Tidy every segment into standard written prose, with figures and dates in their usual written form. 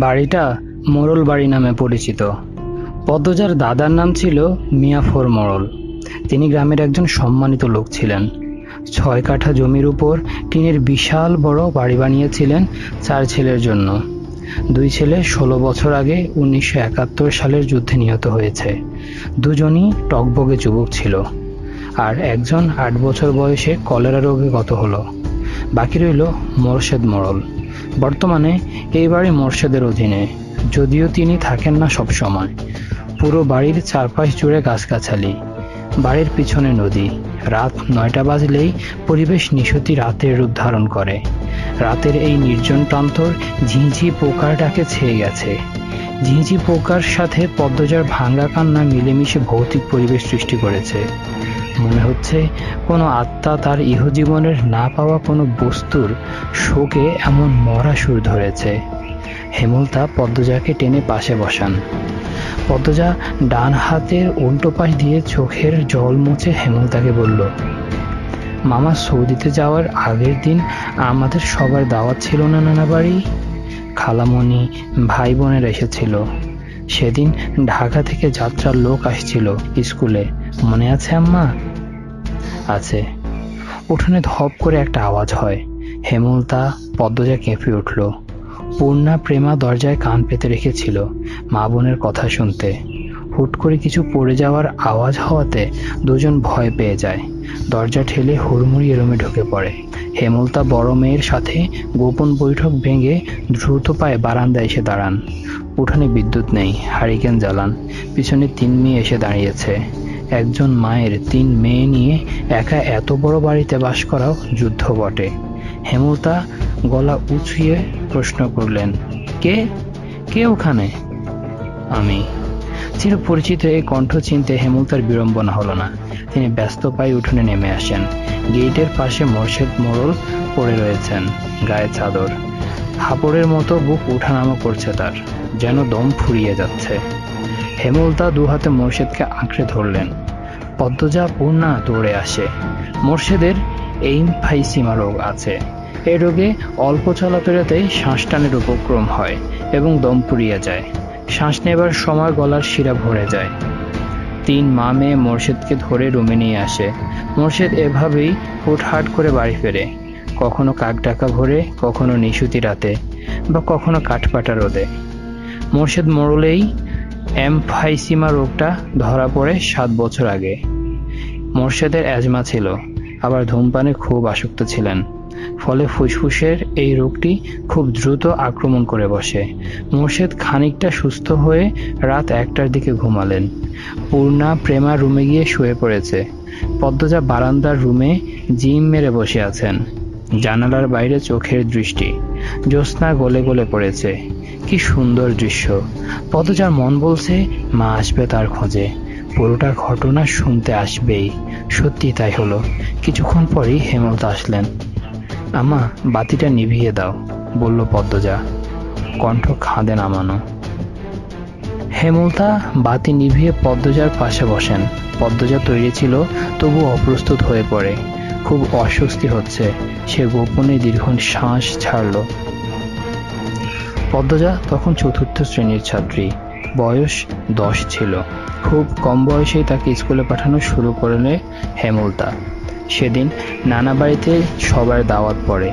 বাড়িটা মোড়ল বাড়ি নামে পরিচিত। পদ্মজার দাদার নাম ছিল মিয়াফর মোড়ল। তিনি গ্রামের একজন সম্মানিত লোক ছিলেন। 6 কাঠা জমির উপর টিনের বিশাল বড় বাড়ি বানিয়েছিলেন 4 ছেলের জন্য। 2 ছেলে 16 বছর আগে 1971 সালের যুদ্ধে নিহত হয়েছে। দুজনই টগবগে যুবক ছিল, আর একজন 8 বছর বয়সে কলেরা রোগে গত হলো। বাকি রইল মোরশেদ মোড়ল। বর্তমানে এই বাড়ি মোরশেদের অধীনে, যদিও তিনি থাকেন না সব সময়। পুরো বাড়ির চারপাশ জুড়ে গাছগাছালি, বাড়ির পিছনে নদী। রাত 9টা বাজলেই পরিবেশ নিশতি রাতের রূপ ধারণ করে। রাতের এই নির্জন প্রান্তর ঝিঁঝি পোকার ডাকে ছেয়ে গেছে। ঝিঁঝি পোকার সাথে পদ্মজার ভাঙ্গা কান্না মিলেমিশে ভৌতিক পরিবেশ সৃষ্টি করেছে। মনে হচ্ছে কোনো আত্মা তার ইহজীবনের না পাওয়া কোনো বস্তুর শোকে এমন মরা সুর ধরেছে। হেমলতা পদ্মজাকে টেনে পাশে বসান। পদ্মজা ডান হাতের উল্টো পাশ দিয়ে চোখের জল মুছে হেমলতাকে বলল, মামা সৌদিতে যাওয়ার আগের দিন আমাদের সবার দাওয়াত ছিল না নানা বাড়ি? খালামণি, ভাই বোনেরা এসেছিল। সেদিন ঢাকা থেকে যাত্রার লোক আসছিল স্কুলে, মনে আছে আম্মা? আছে। উঠোনে ধপ করে একটা আওয়াজ হয়। হেমলতা, পদ্মজা কেঁপে উঠল। পূর্ণা প্রেমা দরজায় কান পেতে রেখেছিল মা বোনের কথা শুনতে। হুট করে কিছু পড়ে যাওয়ার আওয়াজ হওয়াতে দুজন ভয় পেয়ে যায়। দরজা ঠেলে হুড়মুড়িয়ে রুমে ঢুকে পড়ে। হেমলতা বড় মেয়ের সাথে গোপন বৈঠক ভেঙে দ্রুত পায়ে বারান্দায় এসে দাঁড়ান। উঠানে বিদ্যুৎ নেই, হারিকেন জ্বালান। পিছনে 3 মেয়ে এসে দাঁড়িয়েছে। একজন মায়ের 3 মেয়ে নিয়ে একা এত বড় বাড়িতে বাস করাও যুদ্ধ বটে। হেমলতা গলা উঁচিয়ে প্রশ্ন করলেন, কে কে ওখানে? আমি। চিরপরিচিত এই কণ্ঠ চিনতে হেমলতার বিড়ম্বনা হলো না। তিনি ব্যস্ত পায়ে উঠোনে নেমে আসেন। গেটের পাশে মোরশেদ মোড়ল পড়ে রয়েছেন, গায়ে চাদর। হাঁপড়ের মতো বুক উঠানামা করছে তার, যেন দম ফুরিয়ে যাচ্ছে। হেমলতা 2 হাতে মোরশেদকে আঁকড়ে ধরলেন। পদ্মজা, পূর্ণা দৌড়ে আসে। মোরশেদের এমফাইসিমা রোগ আছে। এই রোগে অল্প চলাফেরাতেই শ্বাস টানের উপক্রম হয় এবং দম ফুরিয়ে যায়। শ্বাস নেবার সময় গলার শিরা ভরে যায়। 3 মা মেয়ে মোরশেদকে ধরে রুমে নিয়ে আসে। মোরশেদ এভাবেই হুটহাট করে বাড়ি ফেরে, কখনো কাকডাকা ভোরে, কখনো নিশুতি রাতে, বা কখনো কাঠপাটা রোদে। মোরশেদ মোড়লেই এমফাইসিমা রোগটা ধরা পড়ে 7 বছর আগে। মোরশেদের অ্যাজমা ছিল, আবার ধূমপানে খুব আসক্ত ছিলেন। ফলে ফুসফুসের এই রোগটি খুব দ্রুত আক্রমণ করে বসে। মোরশেদ খানিকটা সুস্থ হয়ে রাত 1টার দিকে ঘুমালেন। পূর্ণা প্রেমা রুমে গিয়ে শুয়ে পড়েছে। পদ্মজা বারান্দার রুমে জিম মেরে বসে আছেন। জানালার বাইরে চোখের দৃষ্টি। জ্যোৎস্না গলে গলে পড়েছে। কি সুন্দর দৃশ্য! পদ্মজার মন বলছে মা আসবে তার খোঁজে, পুরোটা ঘটনা শুনতে আসবেই। সত্যি তাই হলো। কিছুক্ষণ পরই হেমলতা আসলেন। আম্মা, বাতিটা নিভিয়ে দাও, বলল পদ্মজা, কণ্ঠ খাদে নামানো। হেমলতা বাতি নিভিয়ে পদ্মজার পাশে বসেন। পদ্মজা তৈরি ছিল, তবু অপ্রস্তুত হয়ে পড়ে। খুব অস্বস্তি হচ্ছে। সে গোপনে দীর্ঘ শ্বাস ছাড়ল। পদ্মজা তখন 4র্থ শ্রেণীর ছাত্রী, বয়স 10 ছিল। খুব কম বয়সেই তাকে স্কুলে পাঠানো শুরু করলে হেমলতা। সেদিন নানা বাড়িতে সবার দাওয়াত পড়ে।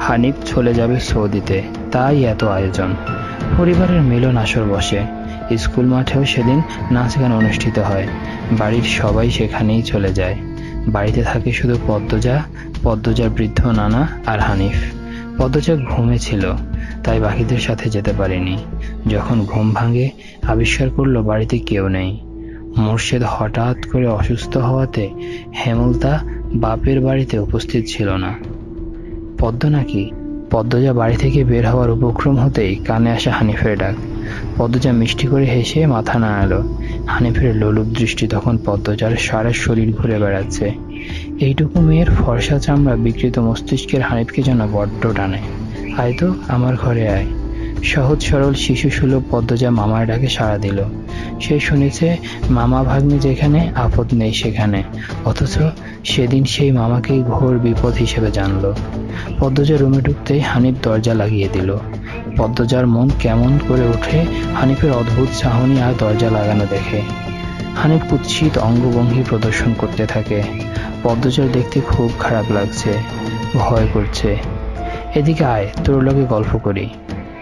হানিফ চলে যাবে সৌদিতে, তাই এত আয়োজন। পরিবারের মিলন আসর বসে। স্কুল মাঠেও সেদিন নাচ গান অনুষ্ঠিত হয়। বাড়ির সবাই সেখানেই চলে যায়। বাড়িতে থাকে শুধু পদ্মজা, পদ্মজার বৃদ্ধ নানা আর হানিফ। পদ্মজা ঘুমেছিল, তাই বাকিদের সাথে যেতে পারেনি। যখন ঘুম ভাঙে, আবিষ্কার করলো বাড়িতে কেউ নেই। মোরশেদ হঠাৎ করে অসুস্থ হওয়াতে হেমলতা বাপের বাড়িতে উপস্থিত ছিল না। পদ্ম নাকি? পদ্মজা বাড়ি থেকে বের হওয়ার উপক্রম হতেই কানে আসে হানিফের ডাক। পদ্মজা মিষ্টি করে হেসে মাথা নাড়ালো। হানিফের লোলুপ দৃষ্টি তখন পদ্মজার সারা শরীর ঘুরে বেড়াচ্ছে। এইটুকু মেয়ের ফর্সা চামড়া বিকৃত মস্তিষ্কের হানিফকে যেন বড্ড টানে। আয় তো, আমার ঘরে আয়। সহজ সরল শিশুসুলভ পদ্মজা মামার ডাকে সাড়া দিল। সে শুনেছে মামা ভাগ্নে যেখানে, আপদ নেই সেখানে, অথচ সেদিন সেই মামাকেই ঘোর বিপদ হিসেবে জানল। পদ্মজা রুমে ঢুকতেই হানিফ দরজা লাগিয়ে দিল। পদ্মজার মন কেমন করে ওঠে হানিফের অদ্ভুত চাহনি আর দরজা লাগানো দেখে। হানিফ কুৎসিত অঙ্গভঙ্গি প্রদর্শন করতে থাকে। পদ্মজার দেখতে খুব খারাপ লাগছে, ভয় করছে। এদিকে আয়, তোর লগে গল্প করি।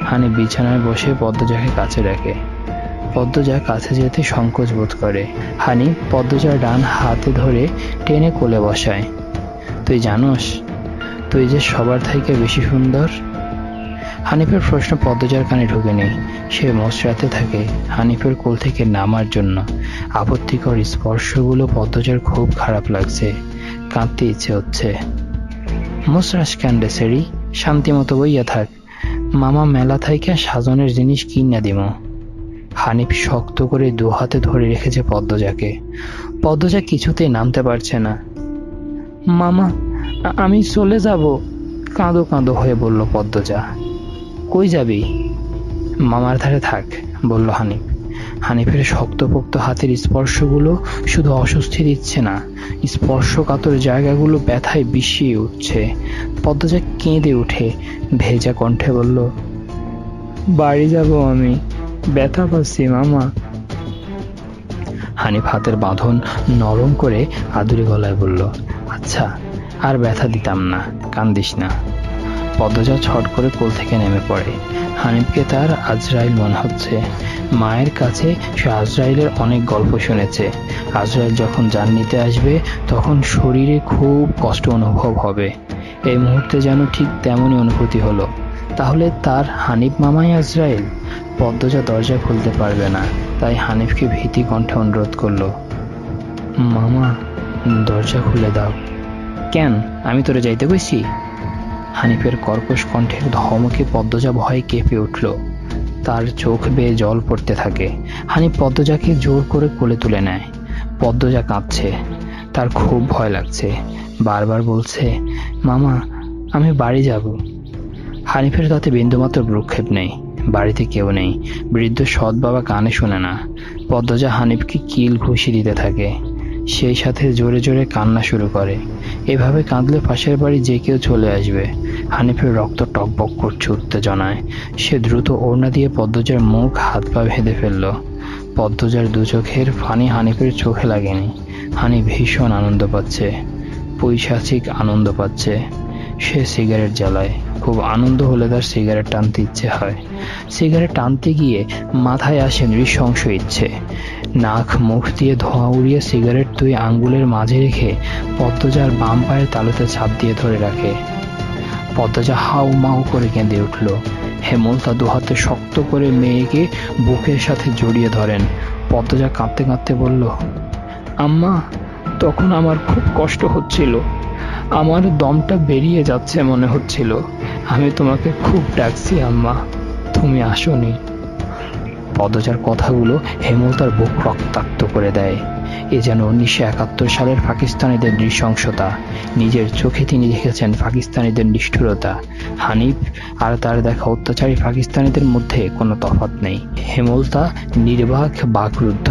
হানিফ বিছানায় বসে পদ্মজাকে কাছে রাখে। পদ্মজা কাছে যেতে সংকোচ বোধ করে। হানিফ পদ্মজার ডান হাতে ধরে টেনে কোলে বসায়। তুই জানোস, তুই যে সবার থেকে বেশি সুন্দর। হানিফের প্রশ্ন পদ্মজার কানে ঢুকেনি। সে মসরাতে থাকে হানিফের কোল থেকে নামার জন্য। আপত্তিকর স্পর্শগুলো পদ্মজার খুব খারাপ লাগছে, কাঁদতে ইচ্ছে হচ্ছে। মসরাস কান্দে সেরি, শান্তি মতো বইয়া থাক, মামা মেলা থাইকা সাজনের জিনিস কিনা দিম। হানিফ শক্ত করে দু হাতে ধরে রেখেছে পদ্মজাকে। পদ্মজা কিছুতেই নামতে পারছে না। মামা, আমি চলে যাব, কাঁদো কাঁদো হয়ে বলল পদ্মজা। কই যাবি? মামার ধারে থাক, বলল হানিফ। হানিফের শক্তপোক্ত হাতের স্পর্শগুলো শুধু অস্বস্তি দিচ্ছে না, স্পর্শকাতর জায়গাগুলো ব্যথায় বিষিয়ে উঠছে। পদ্মজা কেঁদে উঠে ভেজা কণ্ঠে বলল, বাড়ি যাব আমি, ব্যথা পাচ্ছি মামা। হানিফ হাতের বাঁধন নরম করে আদুরে গলায় বলল, আচ্ছা, আর ব্যথা দিতাম না, কান্দিস না। পদ্মজা ছট করে কোল থেকে নেমে পড়ে। হানিফকে তার আজরাইল মনে হচ্ছে। মায়ের কাছে সে আজরাইলের অনেক গল্প শুনেছে। আজরাইল যখন জান নিতে আসবে তখন শরীরে খুব কষ্ট অনুভব হবে। এই মুহূর্তে যেন ঠিক তেমনই অনুভূতি হলো। তাহলে তার হানিফ মামাই আজরাইল? পদ্মজা দরজা খুলতে পারবে না, তাই হানিফকে ভীতি কণ্ঠে অনুরোধ করলো, মামা, দরজা খুলে দাও। কেন, আমি তোরে যাইতে কইছি? হানিফের কর্কশ কণ্ঠের ধমকে পদ্মজা ভয়ে কেঁপে উঠল। তার চোখ বেয়ে জল পড়তে থাকে। হানিফ পদ্মজাকে জোর করে কোলে তুলে নেয়। পদ্মজা কাঁদছে, তার খুব ভয় লাগছে, বারবার বলছে, মামা, আমি বাড়ি যাব। হানিফের তাতে বিন্দুমাত্র ভ্রুক্ষেপ নেই। বাড়িতে কেউ নেই, বৃদ্ধ সৎ বাবা কানে শোনে না। পদ্মজা হানিফকে কিল ঘুষি দিতে থাকে, সেই সাথে জোরে জোরে কান্না শুরু করে। এভাবে কাঁদলে পাশের বাড়ি যে কেউ চলে আসবে। হানিফের রক্ত টকবক করছে উত্তেজনায়। সে দ্রুত ওড়না দিয়ে পদ্মজার মুখ হাত পা বেঁধে ফেলল। পদ্মজার দু চোখের পানি হানিফের চোখে লাগেনি। হানিফ ভীষণ আনন্দ পাচ্ছে, পৈশাচিক আনন্দ পাচ্ছে। সে সিগারেট জ্বালায়। খুব আনন্দ হলে তার সিগারেট টানতে ইচ্ছে হয়। সিগারেট টানতে গিয়ে মাথায় আসে নৃশংস ইচ্ছে। নাক মুখ দিয়ে ধোঁয়া উড়িয়ে সিগারেট দুই আঙ্গুলের মাঝে রেখে পদ্মজার বাম পায়ের তালুতে ছাপ দিয়ে ধরে রাখে। পদ্মজা হাউ মাউ করে কেঁদে উঠল। হেমলতা দুহাতে শক্ত করে মেয়েকে বুকের সাথে জড়িয়ে ধরেন। পদ্মজা কাঁদতে কাঁদতে বলল, আম্মা, তখন আমার খুব কষ্ট হচ্ছিল, আমার দমটা বেরিয়ে যাচ্ছে মনে হচ্ছিল। আমি তোমাকে খুব ডাকছি আম্মা, তুমি আসোনি। পদ্মজার কথাগুলো হেমলতার বুক রক্তাক্ত করে দেয়। এ যেন 1971 সালের পাকিস্তানিদের নৃশংসতা। নিজের চোখে তিনি দেখেছেন পাকিস্তানিদের নিষ্ঠুরতা। হানিফ আর তার দেখা অত্যাচারী পাকিস্তানিদের মধ্যে কোনো তফাৎ নেই। হেমলতা নির্বাক বাকরুদ্ধ।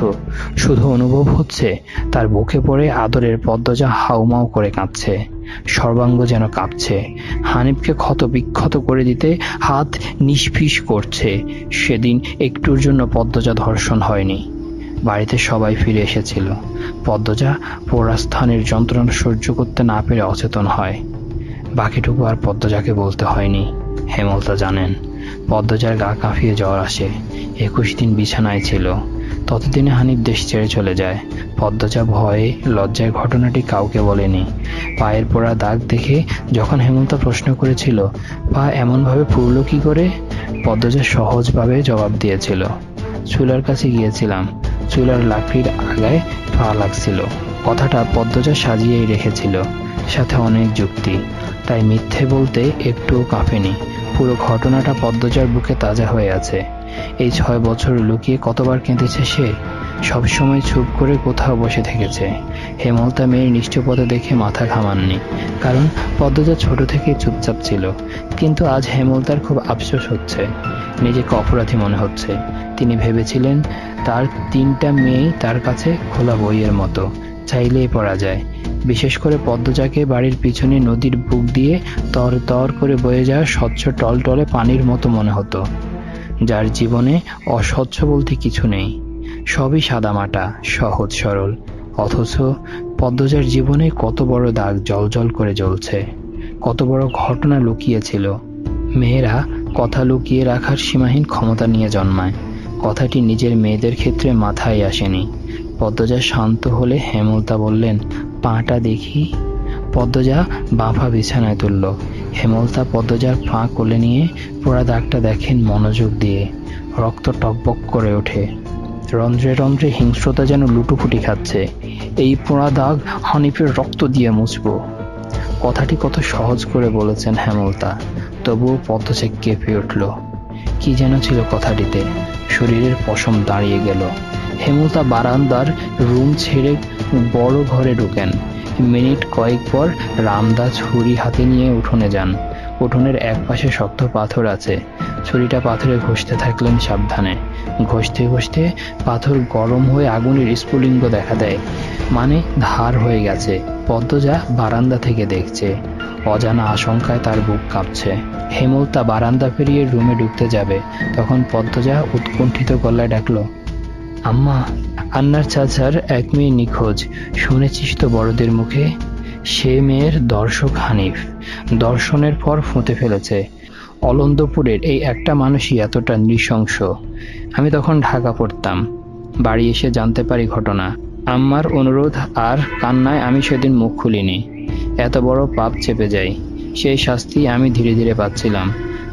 শুধু অনুভব হচ্ছে তার বুকে পড়ে আদরের পদ্মজা হাউমাউ করে কাঁদছে, সর্বাঙ্গ যেন কাঁপছে। হানিফকে ক্ষত বিক্ষত করে দিতে হাত নিষ্পিস করছে। সেদিন একটুর জন্য পদ্মজা ধর্ষণ হয়নি। বাড়িতে সবাই ফিরে এসেছিল। পদ্মজা পোড়াস্থানের যন্ত্রণা সহ্য করতে না পেরে অচেতন হয়। বাকিটুকু আর পদ্মজাকে বলতে হয়নি, হেমলতা জানেন। পদ্মজার গা কাঁপিয়ে জ্বর আসে। 21 দিন বিছানায় ছিল। ততদিনে হানিফ দেশ ছেড়ে চলে যায়। পদ্মজা ভয়ে লজ্জায় ঘটনাটি কাউকে বলেনি। পায়ের পোড়া দাগ দেখে যখন হেমলতা প্রশ্ন করেছিল, পা এমনভাবে পুড়ল কি করে, পদ্মজা সহজভাবে জবাব দিয়েছিল, চুলার কাছে গিয়েছিলাম, চুলার লাকড়ির আগায় পা লাগছিল। কথাটা পদ্মজা সাজিয়েই রেখেছিল, সাথে অনেক যুক্তি, তাই মিথ্যে বলতে একটুও কাঁপেনি। পুরো ঘটনাটা পদ্মজার বুকে তাজা হয়ে আছে। এই 6 বছর লুকিয়ে কতবার কেঁদেছে সে। সবসময় চুপ করে কোথাও বসে থেকেছে। হেমলতা মেয়ের নিষ্ঠুরতা দেখে মাথা ঘামাননি, কারণ পদ্মজা ছোট থেকে চুপচাপ ছিল। কিন্তু আজ হেমলতার খুব আফসোস হচ্ছে, নিজেকে অপরাধী মনে হচ্ছে। তিনি ভেবেছিলেন তার 3টা মেয়েই তার কাছে খোলা বইয়ের মতো, চাইলেই পড়া যায়। বিশেষ করে পদ্মজাকে বাড়ির পিছনে নদীর বুক দিয়ে তর তর করে বয়ে যাওয়া স্বচ্ছ টলটলে পানির মতো মনে হতো, যার জীবনে অস্বচ্ছ বলতে কিছু নেই, সবই সাদামাটা, সহজ সরল। অথচ পদ্মজার জীবনে কত বড় দাগ জ্বলজ্বল করে জ্বলছে, কত বড় ঘটনা লুকিয়েছিল। মেয়েরা কথা লুকিয়ে রাখার সীমাহীন ক্ষমতা নিয়ে জন্মায়, কথাটি নিজের মেয়েদের ক্ষেত্রে মাথায় আসেনি। পদ্মজা শান্ত হলে হেমলতা বললেন, পাটা দেখি। পদ্মজা বাঁফা বিছানায় তুলল। হেমলতা পদ্মজার পা কোলে নিয়ে পোড়া দাগটা দেখেন মনোযোগ দিয়ে। রক্ত টকবক করে ওঠে, রন্ধ্রে রন্ধ্রে হিংস্রতা যেন লুটোপুটি খাচ্ছে। এই পোড়া দাগ হানিফের রক্ত দিয়ে মুছবো। কথাটি কত সহজ করে বলেছেন হেমলতা, তবুও পদ্মজা কেঁপে উঠল। কি যেন ছিল কথাটিতে, শরীরের পশম দাঁড়িয়ে গেল। হেমলতা বারান্দার রুম ছেড়ে বড় ঘরে ঢুকেন। মিনিট কয়েক পর রামদা ছুরি হাতে নিয়ে উঠোনে যান। উঠোনের একপাশে শক্ত পাথর আছে, ছুরিটা পাথরে ঘষতে থাকলেন সাবধানে। ঘষতে ঘষতে পাথর গরম হয়ে আগুনের স্ফুলিঙ্গ দেখা দেয়, মানে ধার হয়ে গেছে। পদ্মজা বারান্দা থেকে দেখছে, অজানা আশঙ্কায় তার বুক কাঁপছে। হেমলতা বারান্দা পেরিয়ে রুমে ঢুকতে যাবে, তখন পদ্মজা উৎকণ্ঠিত গলায় ডাকলো, আম্মা। আন্নার চাচার এক মেয়ে নিখোঁজ, শুনেছিস তো বড়দের মুখে? সে মেয়ের দর্শক হানিফ দর্শনের পর ফুঁতে ফেলেছে। অলন্দপুরের এই একটা মানুষই এতটা নৃশংস। আমি তখন ঢাকা পড়তাম, বাড়ি এসে জানতে পারি ঘটনা। আম্মার অনুরোধ আর কান্নায় আমি সেদিন মুখ খুলিনি। এত বড় পাপ চেপে যাই, সেই শাস্তি আমি ধীরে ধীরে পাচ্ছিলাম,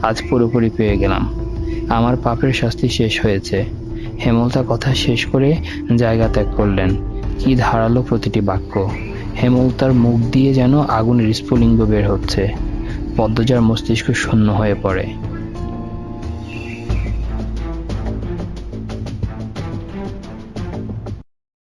আজ পুরোপুরি পেয়ে গেলাম। আমার পাপের শাস্তি শেষ হয়েছে। হেমলতা কথা শেষ করে জায়গা ত্যাগ করলেন। কি ধারালো প্রতিটি বাক্য! হেমলতার মুখ দিয়ে যেন আগুনের স্ফুলিঙ্গ বের হচ্ছে। পদ্মজার মস্তিষ্ক শূন্য হয়ে পড়ে।